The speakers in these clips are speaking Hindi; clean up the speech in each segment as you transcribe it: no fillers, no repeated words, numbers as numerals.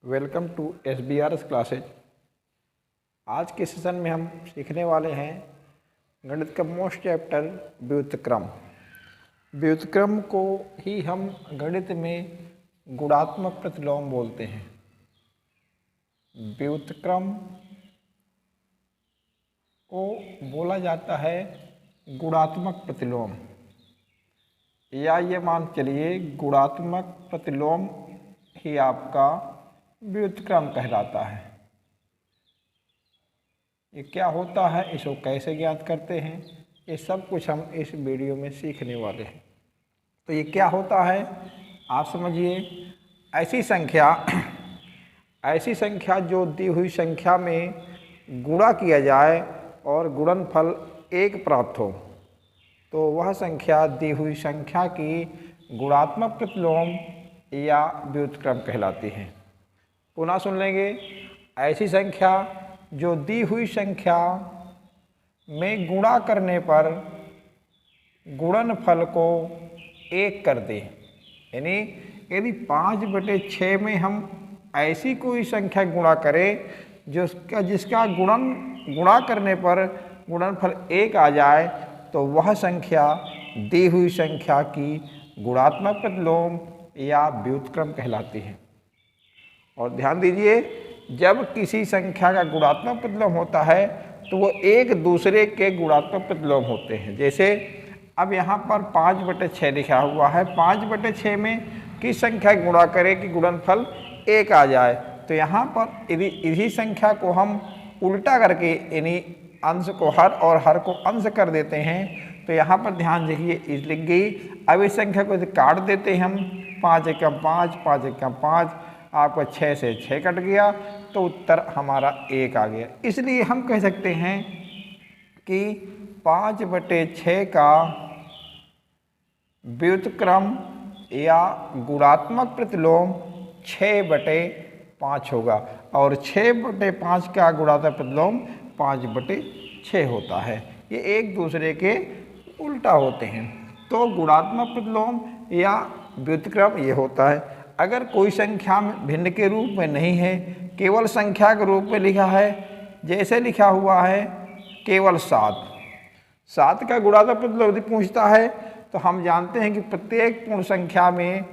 Welcome to SBRS classes. आज के सेशन में हम सीखने वाले हैं गणित का मोस्ट चैप्टर व्युत्क्रम। व्युत्क्रम को ही हम गणित में गुणात्मक प्रतिलोम बोलते हैं। व्युत्क्रम को बोला जाता है गुणात्मक प्रतिलोम, या ये मान चलिए गुणात्मक प्रतिलोम ही आपका व्युत्क्रम कहलाता है। ये क्या होता है, इसको कैसे ज्ञात करते हैं, ये सब कुछ हम इस वीडियो में सीखने वाले हैं। तो ये क्या होता है आप समझिए। ऐसी संख्या जो दी हुई संख्या में गुणा किया जाए और गुणनफल 1 प्राप्त हो, तो वह संख्या दी हुई संख्या की गुणात्मक प्रतिलोम या व्युत्क्रम कहलाती है। पुनः सुन लेंगे। ऐसी संख्या जो दी हुई संख्या में गुणा करने पर गुणनफल को 1 कर दे। यानी यदि 5/6 में हम ऐसी कोई संख्या गुणा करें जिसका गुणा करने पर गुणनफल 1 आ जाए, तो वह संख्या दी हुई संख्या की गुणात्मक प्रतिलोम या व्युत्क्रम कहलाती है। और ध्यान दीजिए, जब किसी संख्या का गुणात्मक प्रतिलोम होता है तो वो एक दूसरे के गुणात्मक प्रतिलोम होते हैं। जैसे अब यहाँ पर 5/6 लिखा हुआ है। 5/6 में किस संख्या गुणा करें कि गुणनफल 1 आ जाए, तो यहाँ पर यदि इसी संख्या को हम उल्टा करके यानी अंश को हर और हर को अंश कर देते हैं, तो यहाँ पर ध्यान देखिए इस लिख गई। अब इस संख्या को काट देते हैं हम। 5 × 5, 5 × 5, आपका 6 से 6 कट गया, तो उत्तर हमारा 1 आ गया। इसलिए हम कह सकते हैं कि 5/6 का व्युत्क्रम या गुणात्मक प्रतिलोम 6/5 होगा, और 6/5 का गुणात्मक प्रतिलोम 5/6 होता है। ये एक दूसरे के उल्टा होते हैं। तो गुणात्मक प्रतिलोम या व्युत्क्रम ये होता है। अगर कोई संख्या भिन्न के रूप में नहीं है, केवल संख्या के रूप में लिखा है, जैसे लिखा हुआ है केवल 7 का गुणात्मक प्रतिलोम यदि पूछता है, तो हम जानते हैं कि प्रत्येक पूर्ण संख्या में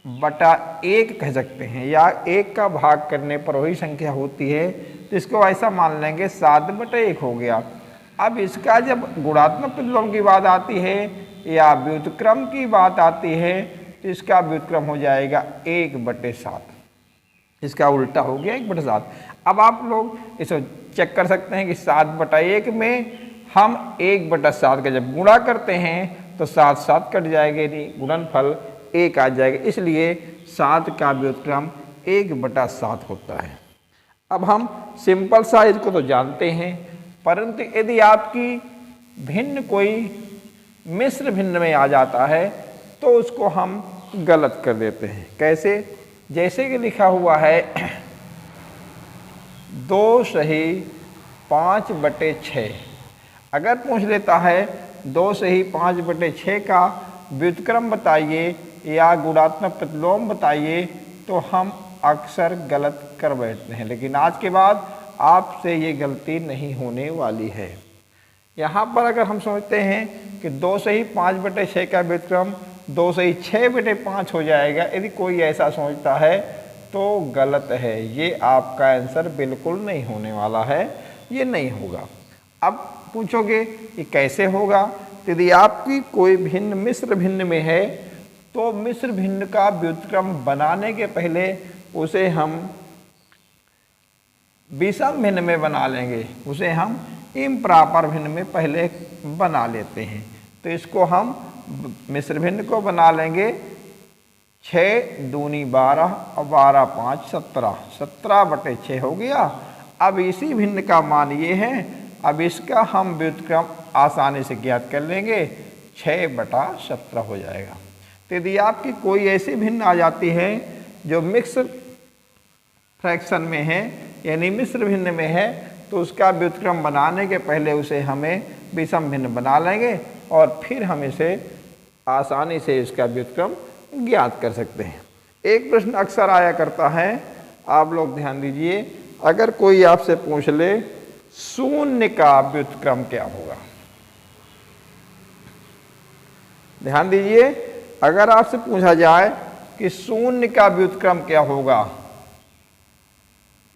बटा 1 कह सकते हैं, या 1 का भाग करने पर वही संख्या होती है, तो इसको ऐसा मान लेंगे 7/1 हो गया। अब इसका जब गुणात्मक प्रतिलोम की बात आती है या व्युत्क्रम की बात आती है, तो इसका व्युत्क्रम हो जाएगा 1/7। इसका उल्टा हो गया 1/7। अब आप लोग इसे चेक कर सकते हैं कि 7/1 में हम 1/7 का जब गुणा करते हैं तो 7 कट जाएगा, यानी गुणनफल 1 आ जाएगा। इसलिए 7 का व्युत्क्रम 1/7 होता है। अब हम सिंपल साइज को तो जानते हैं, परंतु यदि आपकी भिन्न कोई मिश्र भिन्न में आ जाता है तो उसको हम गलत कर देते हैं। कैसे? जैसे कि लिखा हुआ है 2 सही 5/6। अगर पूछ लेता है 2 सही 5/6 का व्युत्क्रम बताइए या गुणात्मक प्रतिलोम बताइए, तो हम अक्सर गलत कर बैठते हैं। लेकिन आज के बाद आपसे ये गलती नहीं होने वाली है। यहाँ पर अगर हम सोचते हैं कि 2 सही 5/6 का व्युत्क्रम 2 सही 6/5 हो जाएगा, यदि कोई ऐसा सोचता है तो गलत है। ये आपका आंसर बिल्कुल नहीं होने वाला है, ये नहीं होगा। अब पूछोगे कि कैसे होगा? तो यदि आपकी कोई भिन्न मिश्र भिन्न में है, तो मिश्र भिन्न का व्युत्क्रम बनाने के पहले उसे हम विषम भिन्न में बना लेंगे, उसे हम इम्प्रॉपर भिन्न में पहले बना लेते हैं। तो इसको हम मिश्र भिन्न को बना लेंगे 6 दूनी 12 और 12 5 17, 17/6 हो गया। अब इसी भिन्न का मान ये है। अब इसका हम व्युत्क्रम आसानी से ज्ञात कर लेंगे, 6/17 हो जाएगा। तो यदि आपकी कोई ऐसी भिन्न आ जाती है जो मिक्स फ्रैक्शन में है, यानी मिश्र भिन्न में है, तो उसका व्युत्क्रम बनाने के पहले उसे हमें विषम भिन्न बना लेंगे और फिर हम इसे आसानी से इसका व्युत्क्रम ज्ञात कर सकते हैं। एक प्रश्न अक्सर आया करता है आप लोग ध्यान दीजिए, अगर कोई आपसे पूछ ले शून्य का व्युत्क्रम क्या होगा, ध्यान दीजिए, अगर आपसे पूछा जाए कि शून्य का व्युत्क्रम क्या होगा,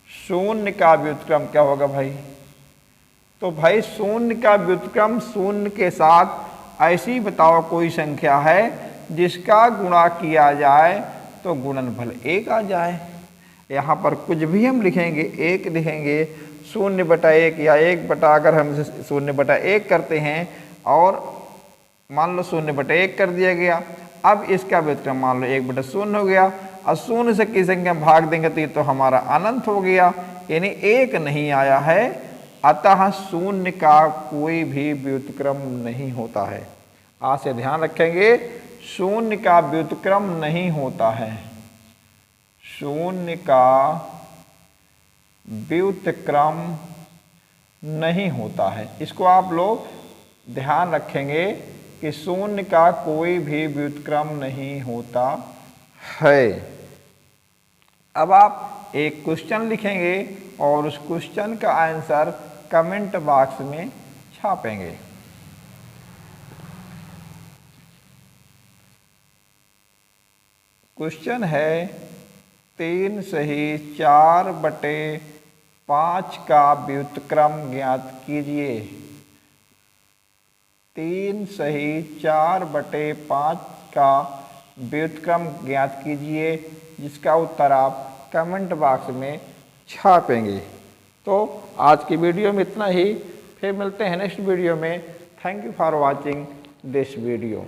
शून्य का व्युत्क्रम क्या होगा भाई, तो भाई शून्य का व्युत्क्रम शून्य के साथ ऐसी बताओ कोई संख्या है जिसका गुणा किया जाए तो गुणनफल 1 आ जाए। यहाँ पर कुछ भी हम लिखेंगे, 1 लिखेंगे, 0/1 या 1 अगर हम 0/1 करते हैं और मान लो 0/1 कर दिया गया, अब इसका व्युत्क्रम मान लो 1/0 हो गया, और 0 से किसी संख्या भाग देंगे तो ये तो हमारा अनंत हो गया, यानी 1 नहीं आया है, अतः शून्य का कोई भी व्युत्क्रम नहीं होता है। आज से ध्यान रखेंगे, शून्य का व्युत्क्रम नहीं होता है, शून्य का व्युत्क्रम नहीं होता है। इसको आप लोग ध्यान रखेंगे कि शून्य का कोई भी व्युत्क्रम नहीं होता है। अब आप एक क्वेश्चन लिखेंगे और उस क्वेश्चन का आंसर कमेंट बॉक्स में छापेंगे। क्वेश्चन है 3 सही 4/5 का व्युत्क्रम ज्ञात कीजिए। 3 सही 4/5 का व्युत्क्रम ज्ञात कीजिए, जिसका उत्तर आप कमेंट बॉक्स में छापेंगे। तो आज की वीडियो में इतना ही, फिर मिलते हैं नेक्स्ट वीडियो में। Thank you for watching this video.